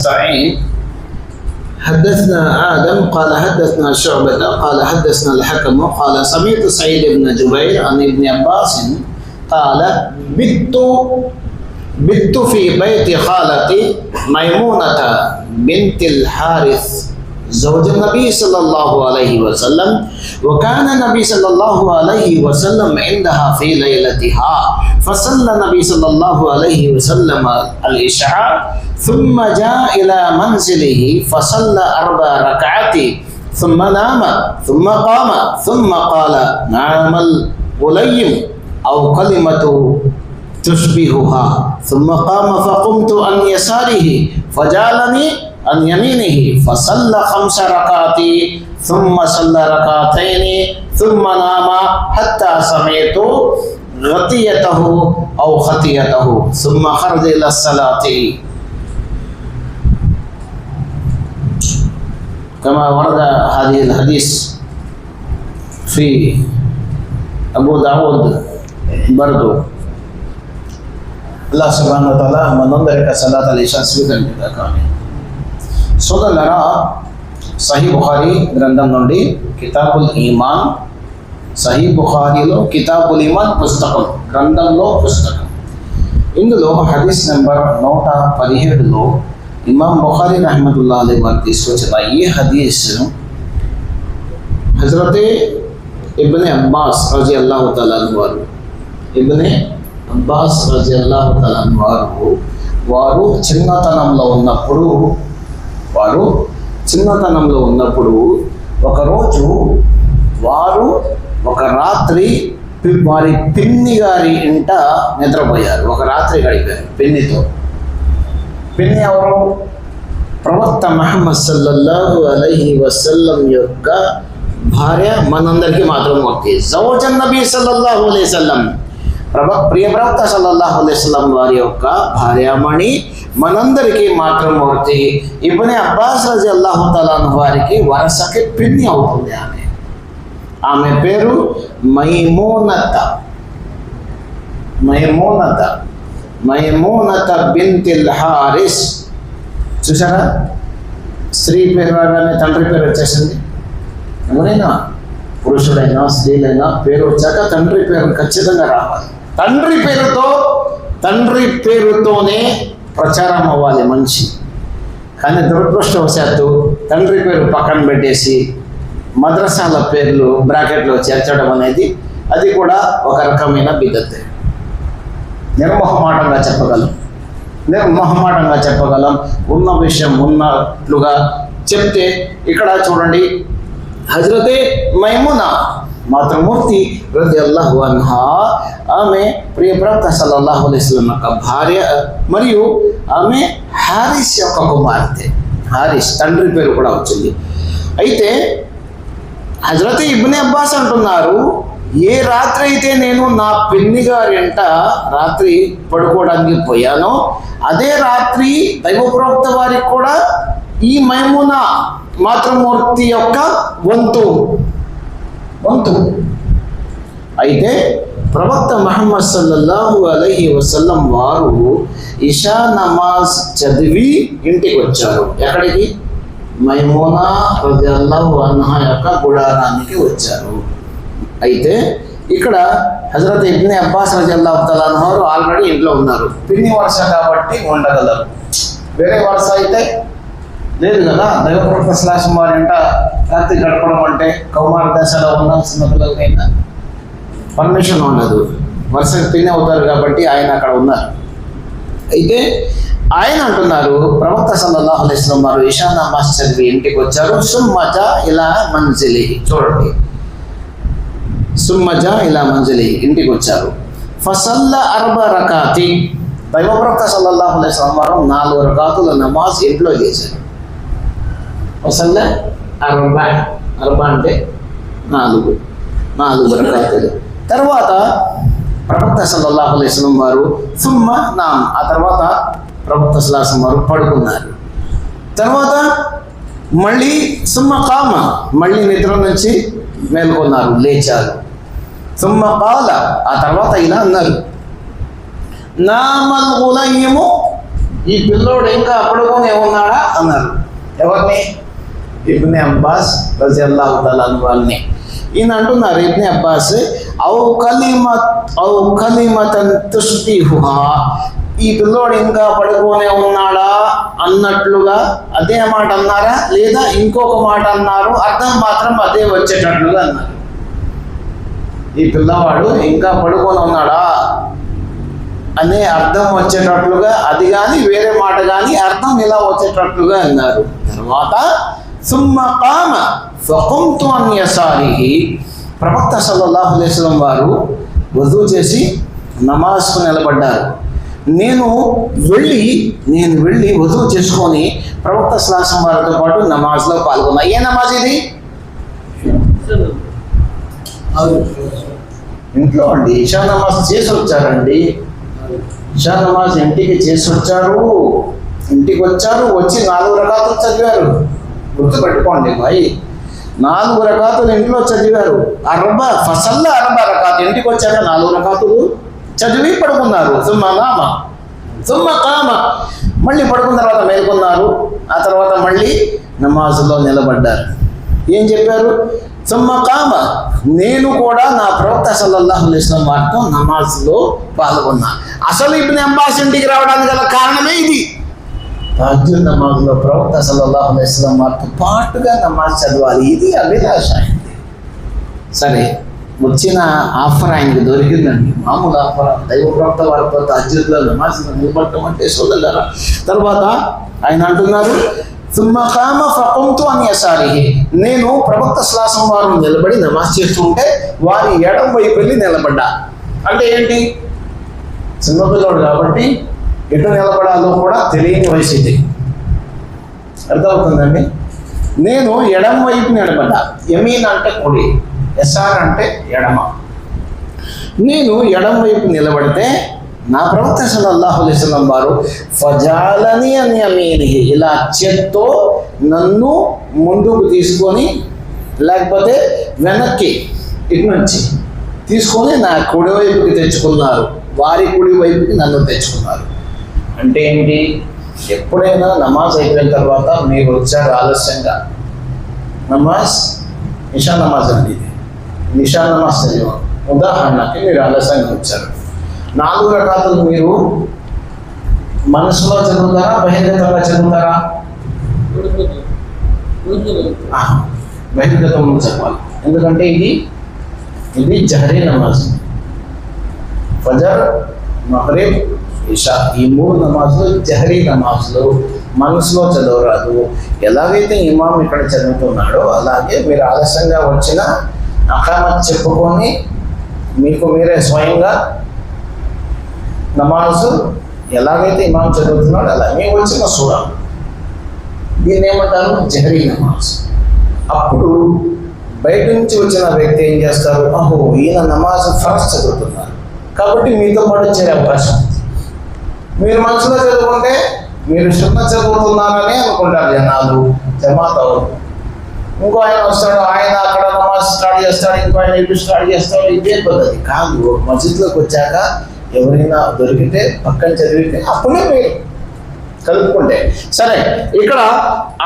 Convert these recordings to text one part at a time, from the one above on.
سعيد حدثنا آدم قال حدثنا شعبة قال حدثنا الحكم قال سمعت سعيد بن جبير عن ابن عباس قال بت في بيت خالتي ميمونة بنت الحارث زوج النبي صلى الله عليه وسلم وكان النبي صلى الله عليه وسلم عندها في ليلتها فصلى النبي صلى الله عليه وسلم العشاء ثم جاء إلى منزله فصلى 4 ركعات ثم نام ثم قام ثم قال نعم الغليم أو كلمة تشبهها ثم قام فقمت عن يساره فجعلني عن يمينه فصلى 5 ركعات ثم صلى ركعتين ثم نام حتى سمعت غطيته أو خطيته ثم خرج إلى الصلاة كما ورد هذه الحديث في أبو داود برضو. అల్లాహ్ సుబ్హానహు వ తఆలా మనందరికీ సలాత్ అల్-ఇషా స్వీకరించుగాక. సోదరులారా, సహీ బుఖారీ గ్రంథం నుండి కితాబుల్ ఈమాన్, సహీ బుఖారీలో కితాబుల్ ఈమాన్ పుస్తకం, గ్రంథంలో పుస్తకం. ఇందులో హదీస్ నెంబర్ 117లో ఇమాం బుఖారీ రహ్మతుల్లాహి అలైహి వారు తీసుకొచ్చిన ఈ హదీస్ హజరతే ఇబ్నే అబ్బాస్ రజియల్లాహు తఆలా వారు, ఇబ్నే అబ్బాస్ రజియల్లాహు తఆలా వారు చిన్నతనంలో ఉన్నప్పుడు ఒకరోజు వారు ఒక రాత్రి వారి పిన్ని గారి ఇంట నిద్రపోయారు. ఒక రాత్రి గడిపారు పిన్నితో. పిన్ని ఎవరు? ప్రవక్త ముహమ్మద్ సల్లల్లాహు అలైహి వసల్లం యొక్క భార్య, మనందరికీ మాత్రం ఒకటి, జౌజన్ నబీ సల్లల్లాహు అలైహి వసల్లం, ప్రియ ప్రవక్త సల్లల్లాహు అలైహి వసల్లం వారి యొక్క భార్యామణి, మనందరికీ మాత్రం ఒకటి. ఇబ్నే అబ్బాస్ రజియల్లాహు తఆలా అన్హు వారికి వరసకి పిన్ని అవుతుంది. ఆమె పేరు మైమూనత బింతిల్ హారిస్. చూసారా, స్త్రీ పేరు రాగానే తండ్రి పేరు వచ్చేసింది. ఎవరైనా పురుషుడైనా స్త్రీలైనా పేరు వచ్చాక తండ్రి పేరు ఖచ్చితంగా రావాలి. తండ్రి పేరుతోనే ప్రచారం అవ్వాలి మనిషి. కానీ దురదృష్టవశాత్తు తండ్రి పేరు పక్కన పెట్టేసి మద్రసాల పేర్లు బ్రాకెట్లో చేర్చడం అనేది అది కూడా ఒక రకమైన బిద్దతే. నిర్మోహమాటంగా చెప్పగలం, ఉన్న విషయం ఉన్నట్లుగా చెప్తే. ఇక్కడ చూడండి, హజరతే మైమునా మాతృమూర్తి రజియల్లాహు అన్హా, ఆమె ప్రియ ప్రవక్త సల్లల్లాహు అలైహి వసల్లం యొక్క భార్య మరియు ఆమె హారిస్ యొక్క కుమార్తె. హారిస్ తండ్రి పేరు కూడా వచ్చింది. అయితే హజరత్ ఇబ్నే అబ్బాస్ అంటున్నారు, ఏ రాత్రి అయితే నేను నా పిన్ని గారింట రాత్రి పడుకోవడానికి పోయానో అదే రాత్రి దైవ ప్రవక్త వారికి కూడా ఈ మైమునా మాతృమూర్తి యొక్క వంతు. అయితే ప్రవక్త ముహమ్మద్ సల్లల్లాహు అలైహి వసల్లం వారు ఇషా నమాజ్ చదివి ఇంటికి వచ్చారు. ఎక్కడికి? మైమూనా రజియల్లాహు అన్హా యొక్క గుడారానికి వచ్చారు. అయితే ఇక్కడ హజరత్ ఇబ్నే అబ్బాస్ రజియల్లాహు తఆలా అన్హు ఆల్రెడీ ఇంట్లో ఉన్నారు. పిన్ని వరుస కాబట్టి ఉండగలరు. వేరే వరుస అయితే లేదు కదా. దైవ ప్రవక్త శ్లాసం వారింట రాత్రి గడపడం అంటే కౌమార దశలో ఉన్న చిన్న పిల్లలకైనా పర్మిషన్ ఉండదు. వరుసకు పిన్ని అవుతారు కాబట్టి ఆయన అక్కడ ఉన్నారు. అయితే ఆయన అంటున్నారు, ప్రవక్త సల్లల్లాహు అలైహి వసల్లం వారు ఇషా నమాజ్ చదివి ఇంటికి వచ్చారు. సుమ్మజా ఇలా మంజిలి. చూడండి, సుమ్మజా ఇలా మంజిలి, ఇంటికి వచ్చారు. ఫసల్ల 4 రకాతి. దైవ ప్రవక్త సల్లల్లాహు అలైహి వసల్లం వారు 4 రకాతుల నమాజ్ ఇంట్లో చేశారు. ఫసల్ల 4 అంటే 4 రకాతులు. తర్వాత ప్రవక్త సల్లల్లాహు అలైహి వసల్లం వారు సుమ్మ నామ్, ఆ తర్వాత ప్రవక్త సల్లల్లాహు అలైహి వసల్లం వారు పడుకున్నారు. తర్వాత మళ్ళీ సుమ్మ కామ, మళ్ళీ నిద్ర నుంచి మేల్కొన్నారు, లేచారు. సుమ్మ కాల, ఆ తర్వాత ఇలా అన్నారు, నామల్ గులయ్యము, ఈ పిల్లోడు ఇంకా పడుకునే ఉన్నాడా? అన్నారు. ఎవరిని? ఇబ్నే అబ్బాస్ రజియల్లాహు తఆలా అన్హు వాళ్ళని. ఈయన అంటున్నారు ఇబ్నే అబ్బాస్, ఔ కలిమతన్ తుష్బిహుహా, ఈ పిల్లోడు ఇంకా పడుకోనే ఉన్నాడా అన్నట్లుగా అదే మాట అన్నారా, లేదా ఇంకొక మాట అన్నారు, అర్థం మాత్రం అదే వచ్చేటట్లుగా అన్నారు. ఈ పిల్లవాడు ఇంకా పడుకొని ఉన్నాడా అనే అర్థం వచ్చేటట్లుగా, అది కానీ వేరే మాట కానీ అర్థం ఇలా వచ్చేటట్లుగా అన్నారు. తర్వాత సుమ్మ కామ ఫకుంతు అన్ యసారిహి, ప్రవక్త సల్లల్లాహు అలైహి వసల్లం వారు వజూ చేసి నమాజ్కు నిలబడ్డారు. నేను వెళ్ళి వజూ చేసుకొని ప్రవక్త సల్లల్లాహు అలైహి వసల్లం వారితో పాటు నమాజ్లో పాల్గొన్నా. ఏ నమాజ్ ఇది? ఇంట్లో అండి. ఇషా నమాజ్ చేసి వచ్చారండి. ఇషా నమాజ్ ఇంటికి చేసి వచ్చారు. ఇంటికి వచ్చారు, వచ్చి 4 రకాతులు చదివారు. గుర్తుపెట్టుకోండి భాయ్, 4 రకాతులు ఇంట్లో చదివారు. ఫసల్ల 40 రకాతు, ఇంటికి వచ్చాక 4 రకాతులు చదివి పడుకున్నారు. సుమ్మ కామ, మళ్ళీ పడుకున్న తర్వాత మేల్కొన్నారు. ఆ తర్వాత మళ్ళీ నమాజులో నిలబడ్డారు. ఏం చెప్పారు? సుమ్మ కామ, నేను కూడా నా ప్రవక్త సల్లల్లాహు అలైహి వసల్లం వారితో నమాజ్లో పాల్గొన్నా. అసలు ఇబ్నే అబ్బాస్ ఇంటికి రావడానికి గల కారణమే ఇది. తహజ్జుద్ నమాజ్లో ప్రవక్త సల్లల్లాహు అలైహి వసల్లం వారితో పాటుగా నమాజ్ చదవాలి, ఇది అభిలాష అయింది. సరే, వచ్చిన ఆఫర్ ఆయనకు దొరికిందండి, మామూలు ఆఫర్. దైవ ప్రవక్త వారితో తహజ్జుద్లో నమాజ్లో నిలబడటం అంటే సోదరులారా. తర్వాత ఆయన అంటున్నారు సుమ్మ కామ ఫకుంతు అన్ యసారిహి, నేను ప్రవక్త శ్లాసం వారు నిలబడి నమాజ్ చేస్తుంటే వారి ఎడం వైపు వెళ్ళి నిలబడ్డా. అంటే ఏంటి? చిన్నపిల్లోడు కాబట్టి ఎటు నిలబడాలో కూడా తెలియని వయసు ఇది. అర్థమవుతుందండి? నేను ఎడం వైపు నిలబడ్డా. యమీన్ అంటే కుడి, యసార్ అంటే ఎడమ. నేను ఎడం వైపు నిలబడితే నా ప్రవక్త సల్లల్లాహు అలైహి వసల్లం వారు ఫజాలని అని యమీనిహి, ఇలా చేత్తో నన్ను ముందుకు తీసుకొని, లేకపోతే వెనక్కి ఇటు నుంచి తీసుకొని నా కుడి వైపుకి తెచ్చుకున్నారు. వారి కుడి వైపుకి నన్ను తెచ్చుకున్నారు. అంటే ఏంటి? ఎప్పుడైనా నమాజ్ అయిపోయిన తర్వాత మీరు వచ్చారు ఆలస్యంగా, నమాజ్ ఇషా నమాజ్ అండి, ఇది ఇషా నమాజ్ చదివాం. ఉదాహరణకి మీరు ఆలస్యంగా వచ్చారు, 4 రకాతులు మీరు మనసులో చదువుతారా, బహిర్గతంగా చదువుతారా? బహిర్గతంలో చదవాలి. ఎందుకంటే ఇది జహరీ నమాజ్. ఫజర్, మగ్రిబ్, ఇషా, ఈ 3 నమాజులు జహరీ నమాజులు, మనసులో చదవరాదు. ఎలాగైతే ఇమాం ఇక్కడ చదువుతున్నాడో అలాగే మీరు ఆలస్యంగా వచ్చిన అకామత్ చెప్పుకొని మీకు మీరే స్వయంగా నమాజు ఎలాగైతే ఇమాం చదువుతున్నాడో అలా మేము వచ్చిన సూరా, దీన్ని ఏమంటారు? జహరీ నమాజ్. అప్పుడు బయట నుంచి వచ్చిన వ్యక్తి ఏం చేస్తారు? అహో, ఈయన నమాజ్ ఫరజ్ చదువుతున్నారు కాబట్టి మీతో పాటు చేరే అవకాశం ఉంది. మీరు మనసులో చదువుకుంటే మీరు సున్నత్ చదువుతున్నారని అనుకుంటారు జనాలు, జమాత్ అవ్వదు. ఇంకో ఆయన వస్తాడు, ఆయన అక్కడ నమాజ్ స్టార్ట్ చేస్తాడు, ఇంకో ఆయన ఇటు స్టార్ట్ చేస్తాడు. ఇదే పద్ధతి కాదు. మస్జిద్లోకి వచ్చాక ఎవరైనా దొరికితే పక్కన చదివితే అప్పుడే మీరు కలుపుకుంటే సరే. ఇక్కడ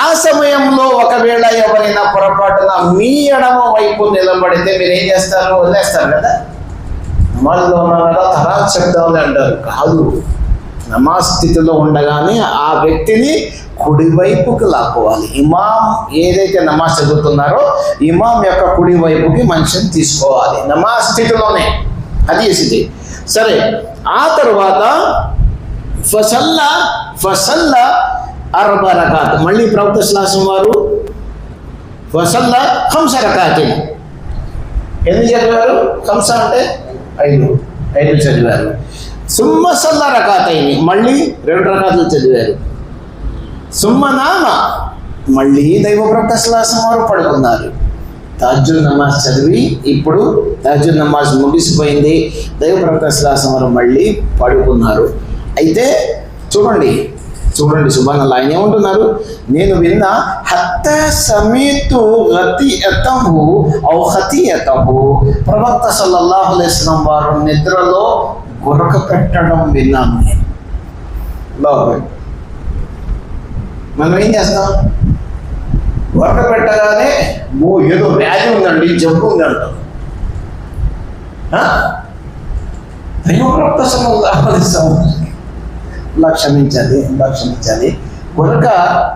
ఆ సమయంలో ఒకవేళ ఎవరైనా పొరపాటున మీ ఎడమ వైపు నిలబడితే మీరు ఏం చేస్తారు? వదిలేస్తారు కదా. నమాజ్లో ఉన్నారా తరాజ్ శబ్దాలు అంటారు. కాదు, నమాజ్ స్థితిలో ఉండగానే ఆ వ్యక్తిని కుడివైపుకి లాక్కోవాలి. ఇమాం ఏదైతే నమాజ్ చదువుతున్నారో ఇమాం యొక్క కుడివైపుకి మనిషిని తీసుకోవాలి నమాజ్ స్థితిలోనే. అది ఇది. సరే, ఆ తర్వాత ఫసల్ల 40 రకాత్, మళ్ళీ ప్రవక్త శ్లాసం వారు ఫసల్ల 5 రకాతులు. ఎన్ని చదివారు? 5 అంటే 5 చదివారు. సుమ్మ సల్ల రకాతైని, మళ్ళీ 2 రకాతులు చదివారు. సుమ్మ నామ, మళ్ళీ దైవ ప్రవక్త శ్లాసం వారు పడుకున్నారు. తహజ్జుద్ నమాజ్ చదివి ఇప్పుడు తహజ్జుద్ నమాజ్ ముగిసిపోయింది, దైవ ప్రవక్త శ్లాసం వారు మళ్ళీ పడుకున్నారు. అయితే చూడండి సుబ్హానల్లాహ్, ఆయన ఏమంటున్నారు? నేను విన్న హత్తా సమీతు గతియతహు ఔ ఖతియతహు, ప్రవక్త సల్లల్లాహు అలైహి వసల్లం వారు నిద్రలో గురక పెట్టడం విన్నాను నేను. మనం ఏం చేస్తాం? గురక పెట్టగానే ఏదో వ్యాధి ఉందండి, జబ్బు ఉందంటాం. క్షమించాలి గురక